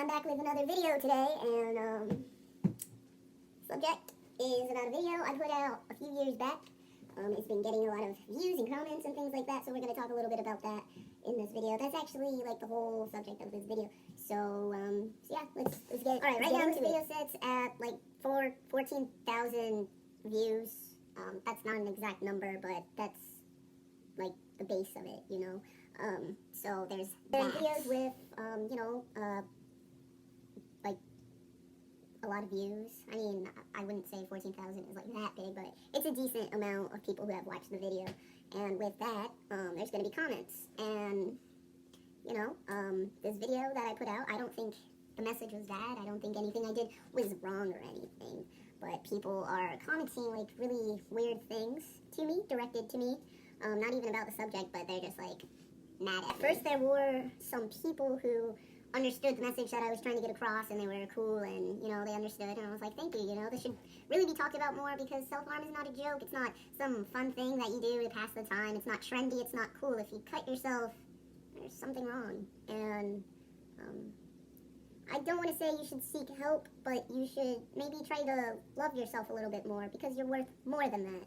I'm back with another video today, and subject is about a video I put out a few years back. It's been getting a lot of views and comments and things like that, so we're going to talk a little bit about that in this video. That's actually like the whole subject of this video. So yeah, let's get it. Alright, right now this video sits at like 14,000 views. That's not an exact number, but that's like the base of it, you know. So there's videos with, like a lot of views. I mean, I wouldn't say 14,000 is like that big, but it's a decent amount of people who have watched the video. And with that, there's going to be comments. And, you know, this video that I put out, I don't think the message was bad. I don't think anything I did was wrong or anything. But people are commenting like really weird things to me, directed to me. Not even about the subject, but they're just like mad at me. First, there were some people who understood the message that I was trying to get across, and they were cool, and, you know, they understood, and I was like, thank you, you know, this should really be talked about more, because self-harm is not a joke. It's not some fun thing that you do to pass the time. It's not trendy. It's not cool. If you cut yourself, there's something wrong. And I don't want to say you should seek help, but you should maybe try to love yourself a little bit more, because you're worth more than that.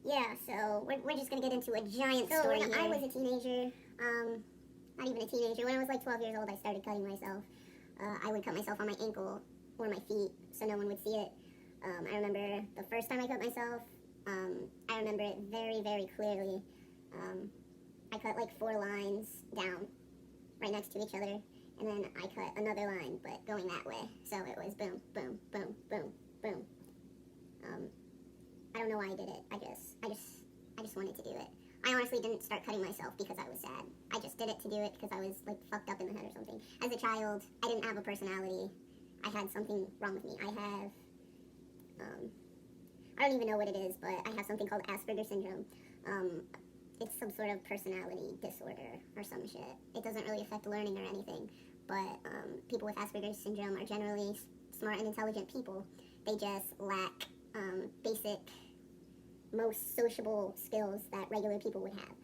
Yeah, so we're just going to get into a giant story here. I was a teenager, not even a teenager. When I was like 12 years old, I started cutting myself. I would cut myself on my ankle or my feet so no one would see it. I remember the first time I cut myself. I remember it very, very clearly. I cut like 4 lines down right next to each other, and then I cut another line, but going that way. So it was boom, boom, boom, boom, boom. I don't know why I did it. I just wanted to do it. I honestly didn't start cutting myself because I was sad. I just did it to do it because I was like fucked up in the head or something. As a child, I didn't have a personality. I had something wrong with me. I have, I don't even know what it is, but I have something called Asperger's syndrome. It's some sort of personality disorder or some shit. It doesn't really affect learning or anything, but people with Asperger's syndrome are generally smart and intelligent people. They just lack basic, most sociable skills that regular people would have.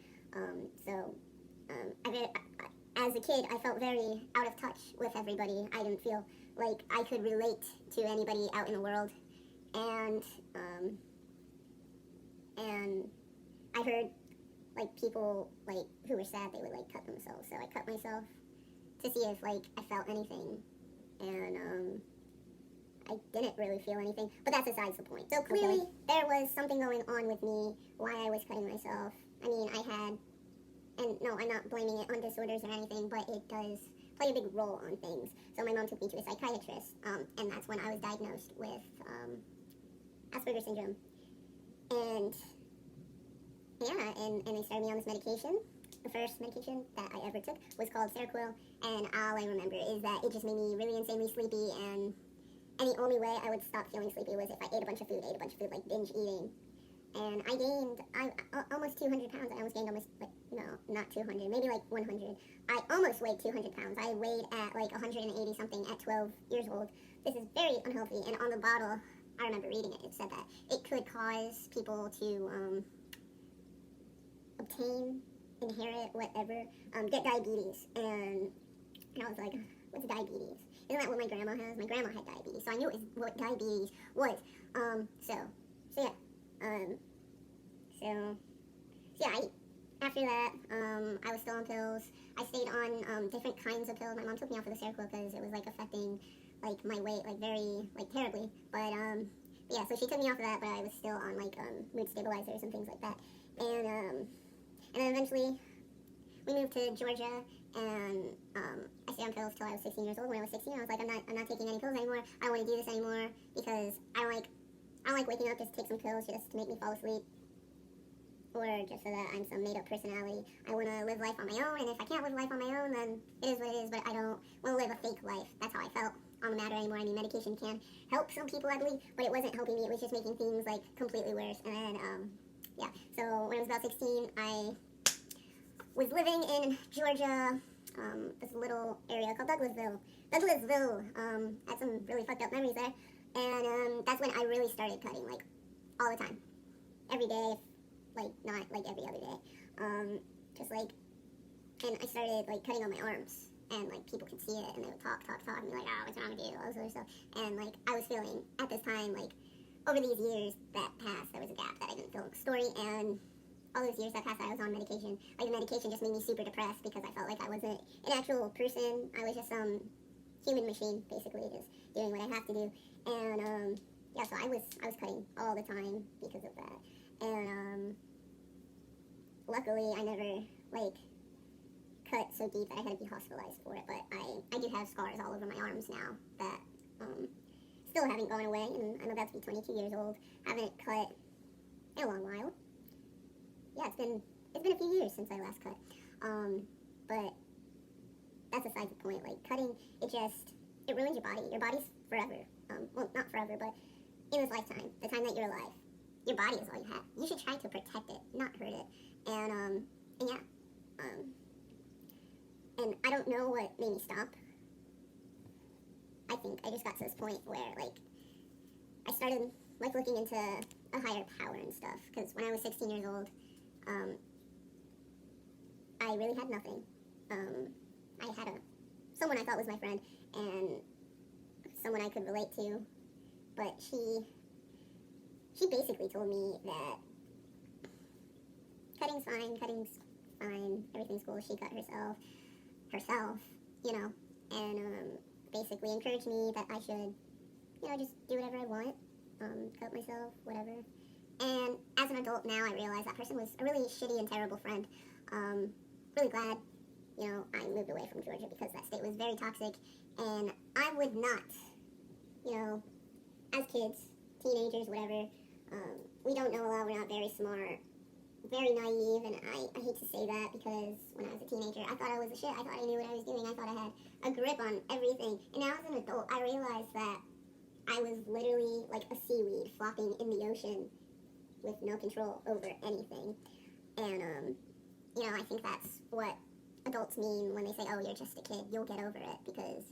As a kid, I felt very out of touch with everybody. I didn't feel like I could relate to anybody out in the world. And I heard like people like who were sad, they would like cut themselves. So I cut myself to see if like I felt anything. And I didn't really feel anything, but that's besides the point. So clearly, there was something going on with me, why I was cutting myself. I mean, and no, I'm not blaming it on disorders or anything, but it does play a big role on things. So my mom took me to a psychiatrist, and that's when I was diagnosed with Asperger's syndrome. And yeah, and they started me on this medication. The first medication that I ever took was called Seroquel, and all I remember is that it just made me really insanely sleepy, and the only way I would stop feeling sleepy was if I ate a bunch of food, like binge eating. And I gained almost 200 pounds. I almost gained almost, like, no, not 200, maybe like 100. I almost weighed 200 pounds. I weighed at like 180 something at 12 years old. This is very unhealthy. And on the bottle, I remember reading it, it said that it could cause people to obtain, inherit, whatever, get diabetes. And I was like, what's diabetes? Isn't that what my grandma has? My grandma had diabetes, so I knew it was what diabetes was. After that, I was still on pills. I stayed on different kinds of pills. My mom took me off of the Seroquel because it was like affecting like my weight like very like terribly. But yeah, so she took me off of that, but I was still on like mood stabilizers and things like that. And then eventually we moved to Georgia, and I stayed on pills till I was 16 years old. When I was 16, I was like, I'm not taking any pills anymore. I don't want to do this anymore because I don't like waking up just to take some pills just to make me fall asleep, or just so that I'm some made-up personality. I want to live life on my own, and if I can't live life on my own, then it is what it is, but I don't want to live a fake life. That's how I felt on the matter anymore. I mean, medication can help some people, I believe, but it wasn't helping me. It was just making things, like, completely worse. And then, yeah, so when I was about 16, I was living in Georgia, this little area called Douglasville. Had some really fucked up memories there. And that's when I really started cutting, like, all the time. Every day, like, not like every other day. Just like, and I started, like, cutting on my arms. and like people could see it, and they would talk, and be like, oh, what's wrong with you, all this other stuff. And like I was feeling at this time, like over these years that passed, there was a gap that I didn't feel the story, and all those years that passed, I was on medication. Like the medication just made me super depressed because I felt like I wasn't an actual person. I was just some human machine, basically, just doing what I have to do. And yeah, so I was cutting all the time because of that. And luckily, I never like cut so deep that I had to be hospitalized for it. But I do have scars all over my arms now that still haven't gone away, and I'm about to be 22 years old. Haven't cut in a long while. Yeah, it's been a few years since I last cut. But that's aside the point. Like cutting, it ruins your body. Your body's forever. Well, not forever, but in this lifetime, the time that you're alive, your body is all you have. You should try to protect it, not hurt it. And yeah. And I don't know what made me stop. I think I just got to this point where, like, I started, like, looking into a higher power and stuff. Because when I was 16 years old, I really had nothing. I had someone I thought was my friend, and someone I could relate to. But she basically told me that cutting's fine, everything's cool. She cut herself, you know, and basically encouraged me that I should, you know, just do whatever I want, cut myself, whatever. And as an adult now, I realize that person was a really shitty and terrible friend. Really glad, you know, I moved away from Georgia because that state was very toxic, and I would not, you know, as kids, teenagers, whatever, we don't know a lot, we're not very smart, very naive, and I hate to say that because when I was a teenager, I thought I was the shit. I thought I knew what I was doing. I thought I had a grip on everything. And now as an adult, I realized that I was literally like a seaweed flopping in the ocean with no control over anything. And, you know, I think that's what adults mean when they say, oh, you're just a kid. You'll get over it, because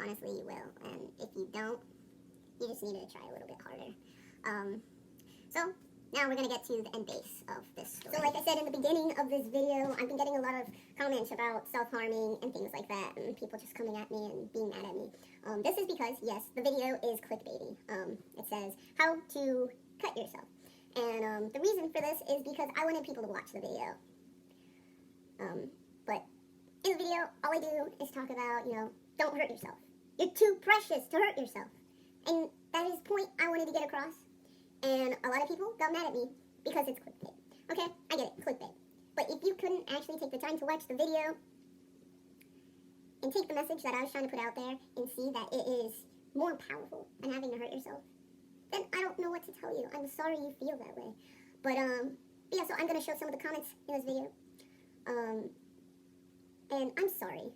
honestly, you will. And if you don't, you just need to try a little bit harder. So now we're going to get to the end base of this story. So like I said in the beginning of this video, I've been getting a lot of comments about self-harming and things like that, and people just coming at me and being mad at me. This is because, yes, the video is clickbaity. It says, how to cut yourself. And the reason for this is because I wanted people to watch the video. But in the video, all I do is talk about, you know, don't hurt yourself. You're too precious to hurt yourself. And that is the point I wanted to get across. And a lot of people got mad at me because it's clickbait. Okay, I get it, clickbait. But if you couldn't actually take the time to watch the video and take the message that I was trying to put out there and see that it is more powerful than having to hurt yourself, then I don't know what to tell you. I'm sorry you feel that way. But, yeah, so I'm going to show some of the comments in this video. And I'm sorry.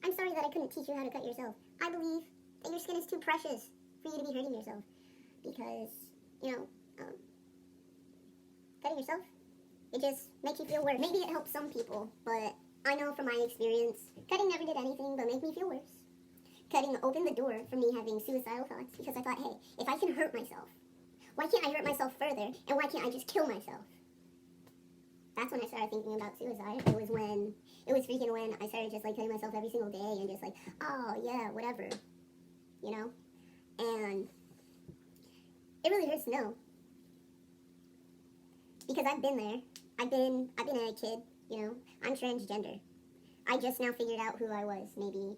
I'm sorry that I couldn't teach you how to cut yourself. I believe that your skin is too precious for you to be hurting yourself. Because, you know, cutting yourself, it just makes you feel worse. Maybe it helps some people, but I know from my experience, cutting never did anything but make me feel worse. Cutting opened the door for me having suicidal thoughts, because I thought, hey, if I can hurt myself, why can't I hurt myself further, and why can't I just kill myself? That's when I started thinking about suicide. It was when I started just like cutting myself every single day and just like, oh yeah, whatever, you know? And it really hurts to know, because I've been there. I've been a kid, you know. I'm transgender. I just now figured out who I was maybe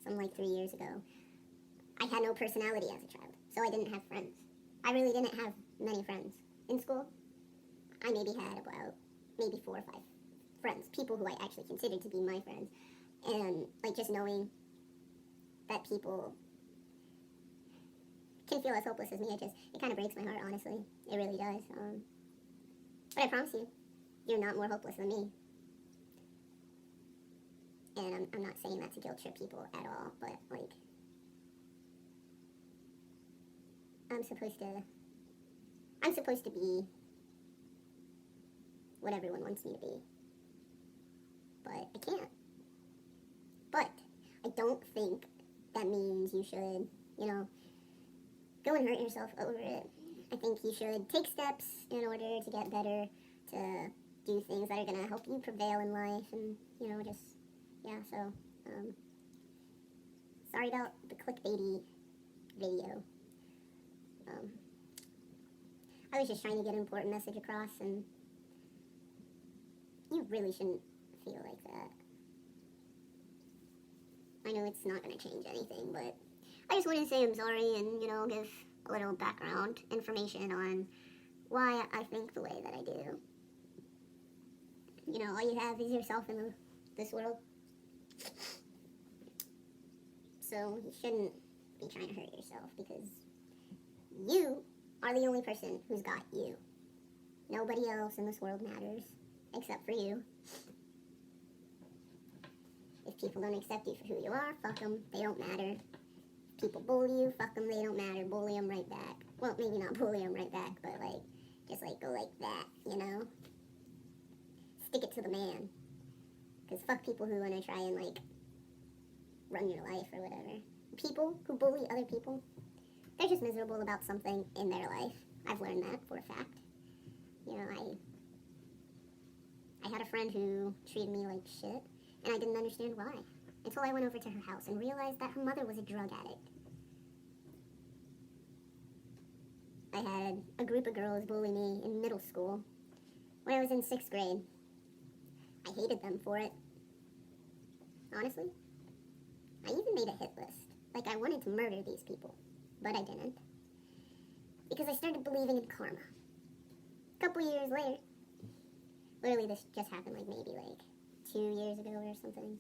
something like 3 years ago. I had no personality as a child, so I didn't have friends. I really didn't have many friends. In school, I maybe had about 4 or 5 friends, people who I actually considered to be my friends. And like just knowing that people can feel as hopeless as me, it kind of breaks my heart, honestly. It really does. But I promise you, you're not more hopeless than me. And I'm not saying that to guilt trip people at all, but like, I'm supposed to be what everyone wants me to be. But I can't. But I don't think that means you should, you know, go and hurt yourself over it. I think you should take steps in order to get better, to do things that are going to help you prevail in life, and, you know, just, yeah, so, Sorry about the clickbaity video. I was just trying to get an important message across, and you really shouldn't feel like that. I know it's not going to change anything, but I just wanted to say I'm sorry and, give a little background information on why I think the way that I do. All you have is yourself in this world. So you shouldn't be trying to hurt yourself, because you are the only person who's got you. Nobody else in this world matters except for you. If people don't accept you for who you are, fuck them, they don't matter. If people bully you, fuck them, they don't matter, bully them right back. Well, maybe not bully them right back, but just go like that, Stick it to the man. Because fuck people who want to try and run your life or whatever. People who bully other people, they're just miserable about something in their life. I've learned that for a fact. I had a friend who treated me like shit, and I didn't understand why, until I went over to her house and realized that her mother was a drug addict. I had a group of girls bully me in middle school when I was in 6th grade. I hated them for it. Honestly. I even made a hit list. I wanted to murder these people, but I didn't. Because I started believing in karma. A couple years later, literally this just happened maybe 2 years ago or something,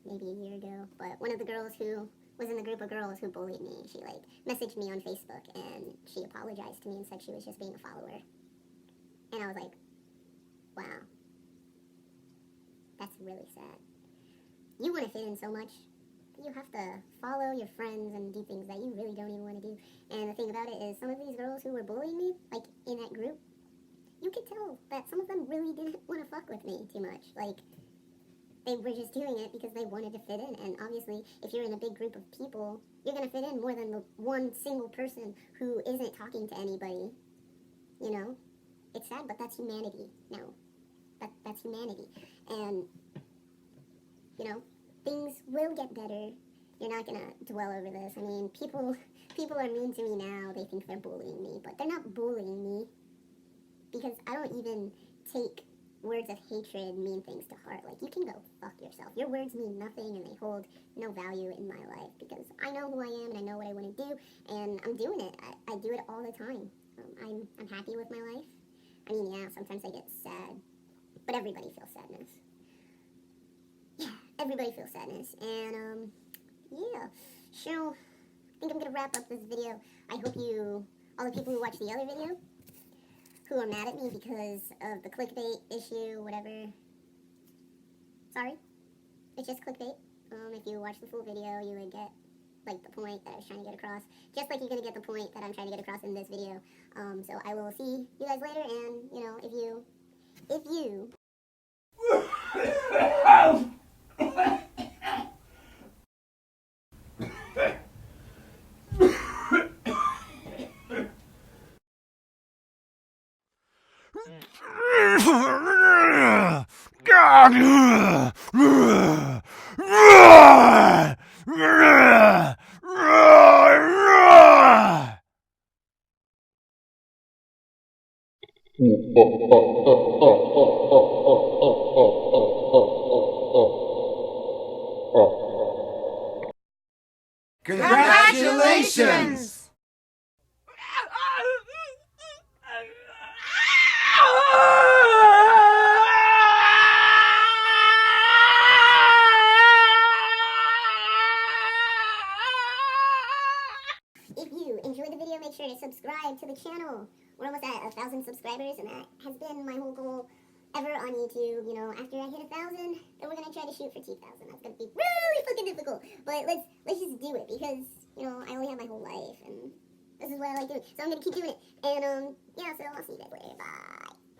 maybe a year ago, but one of the girls who was in the group of girls who bullied me, she messaged me on Facebook, and she apologized to me and said she was just being a follower. And I was like, wow, that's really sad. You want to fit in so much, you have to follow your friends and do things that you really don't even want to do. And the thing about it is, some of these girls who were bullying me, in that group, you could tell that some of them really didn't want to fuck with me too much. They were just doing it because they wanted to fit in. And obviously, if you're in a big group of people, you're going to fit in more than the one single person who isn't talking to anybody. It's sad, but that's humanity. No, that's humanity. And, things will get better. You're not going to dwell over this. I mean, people are mean to me now. They think they're bullying me, but they're not bullying me, because I don't even take words of hatred, mean things to heart. You can go fuck yourself. Your words mean nothing, and they hold no value in my life, because I know who I am, and I know what I want to do, and I'm doing it. I do it all the time. I'm happy with my life. I mean, yeah, sometimes I get sad, but everybody feels sadness. Yeah, everybody feels sadness, and, yeah, so, I think I'm gonna wrap up this video. I hope all the people who watched the other video, who are mad at me because of the clickbait issue, whatever, sorry, it's just clickbait. If you watch the full video, you would get, the point that I was trying to get across, just like you're gonna get the point that I'm trying to get across in this video. So I will see you guys later, and, if you... Congratulations! If you enjoyed the video, make sure to subscribe to the channel. We're almost at 1,000 subscribers, and that has been my whole goal ever on YouTube. After I hit 1,000, then we're gonna try to shoot for 2,000. That's gonna be really fucking difficult, but let's just do it, because I only have my whole life, and this is what I like doing. So I'm gonna keep doing it, and yeah. So I'll see you guys later. Bye.